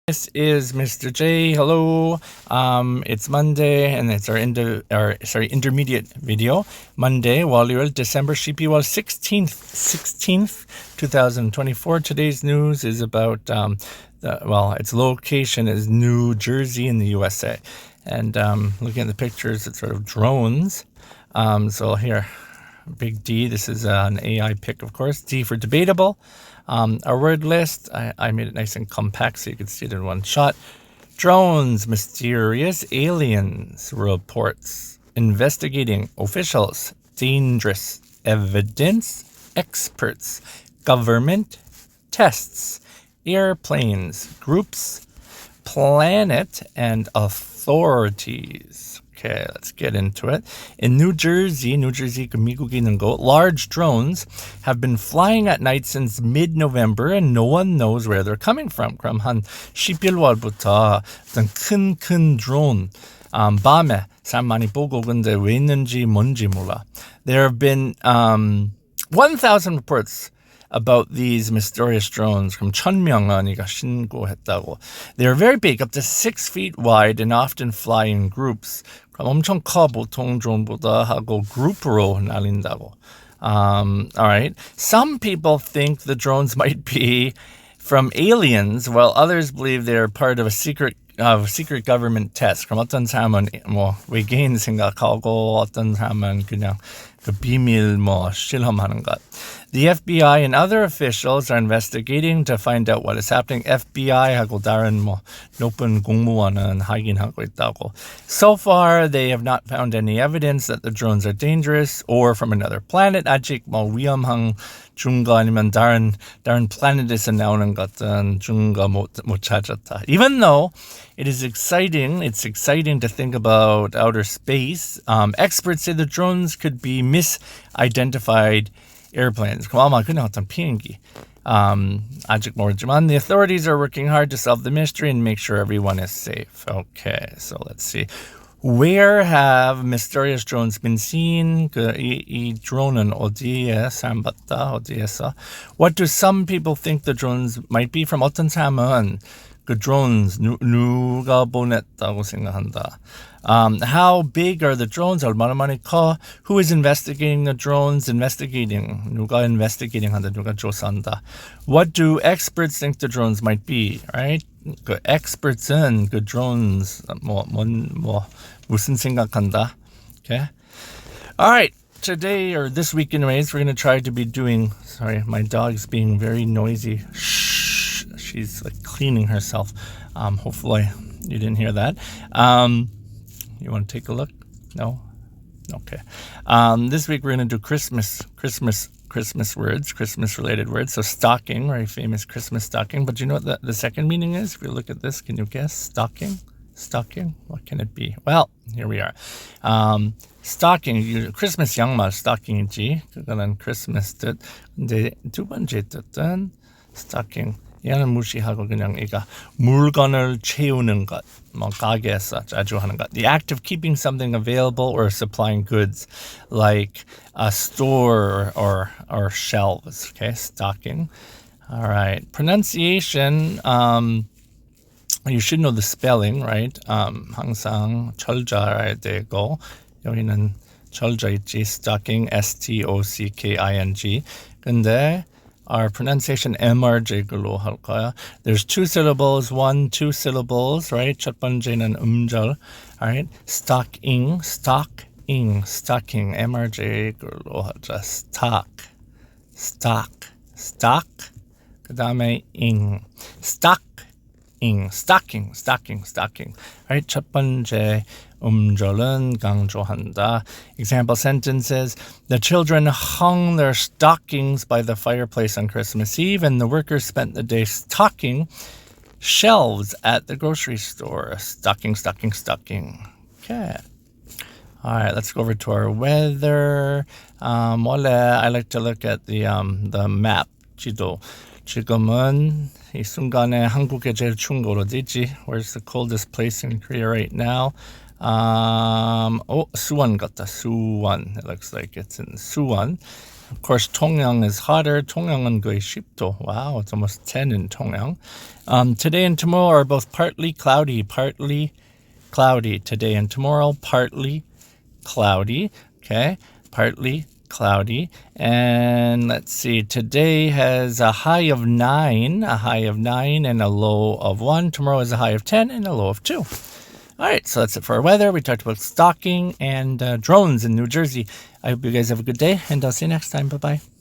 This is Mr. J. Hello. It's Monday, and it's our intermediate video. Monday, 월요일, December 12월 16th, 2024. Today's news is about its location is New Jersey in the USA, and looking at the pictures, it's sort of drones. So here, big D. This is an AI pic, of course. D for debatable. Our word list, I made it nice and compact so you could see it in one shot. Drones, mysterious aliens, reports, investigating officials, dangerous evidence, experts, government, tests, airplanes, groups, planet, and authorities. Okay, let's get into it. In New Jersey, 미국에 있는 곳, large drones have been flying at night since mid-November and no one knows where they're coming from. 그럼 한 11월부터 어떤 큰 드론 밤에 사람 많이 보고 근데 왜 있는지 뭔지 몰라. There have been 1,000 reports about these mysterious drones. 그럼 1,000명이가 신고했다고. They're very big, up to 6 feet wide and often fly in groups. 그럼 엄청 커 보통 드론보다 하고 그룹으로 날린다고. All right. Some people think the drones might be from aliens, while others believe they're part of a secret government test. 그럼 어떤 사람은 외계인 생각하고 어떤 사람은 그냥 그 비밀 실험하는 것. The FBI and other officials are investigating to find out what is happening. FBI하고 다른 높은 공무원은 확인하고 있다고. So far, they have not found any evidence that the drones are dangerous or from another planet. 아직 위험한 중거 아니면 다른 플래닛에서 나오는 것은 중거 못 찾았다. Even though it's exciting to think about outer space. Experts say the drones could be misidentified airplanes. 그럼 아마 그냥 어떤 비행기. 아직 모르지만 the authorities are working hard to solve the mystery and make sure everyone is safe. Okay, so let's see. Where have mysterious drones been seen? 이 드론은 어디에 사람 봤다? 어디에서? What do some people think the drones might be from? 어떤 사람은 그 drones 누가 보냈다고 생각한다. How big are the drones? 얼마나 많이 커? Who is investigating the drones? 누가 investigating 한다? 누가 조사한다? What do experts think the drones might be? Right? 그 experts은 그 drones 무슨 생각한다? Okay. All right. Today or this week anyways, we're going to try to be doing. Sorry, my dog's being very noisy. Shh. She's like cleaning herself. Hopefully you didn't hear that. You want to take a look? No? Okay. This week we're going to do Christmas words, Christmas-related words. So stocking, very famous Christmas stocking. But do you know what the second meaning is? If you look at this, can you guess? Stocking? What can it be? Well, here we are. Stocking, Christmas 양말 stocking이지. 그거는 Christmas 뜻. 근데 두 번째 뜻은 stocking. 얘는 무시하고 그냥 이가 물건을 채우는 것, 가게에서 자주 하는 것. The act of keeping something available or supplying goods, like a store or shelves. Okay, stocking. All right, pronunciation. You should know the spelling, right? 항상 철자 알아야 되고 여기는 철자 있지. Stocking, S-T-O-C-K-I-N-G. 근데 our pronunciation MRJ로 할 거야. There's two syllables, two syllables, right? 첫 번째는 음절, alright? stocking, MRJ로 하자. stock. 그 다음에 stocking. Right? 첫 번째 음절은 강조한다. Example sentences. The children hung their stockings by the fireplace on Christmas Eve, and the workers spent the day stocking shelves at the grocery store. Stocking. Okay. All right, let's go over to our weather. I like to look at the map, 지도. 지금은 이 순간에 한국에 제일 추운 곳 어디지? Where's the coldest place in Korea right now? 수원 같다. 수원. It looks like it's in Suwon. Of course, 통영 is hotter. 통영은 거의 10도. Wow, it's almost 10 in 통영. Today and tomorrow are both partly cloudy. Partly cloudy. Today and tomorrow, partly cloudy. Okay, partly cloudy. And let's see, today has a high of 9, and a low of 1. Tomorrow is a high of 10 and a low of 2. All right, so that's it for our weather. We talked about stalking and drones in New Jersey. I hope you guys have a good day, and I'll see you next time. Bye-bye.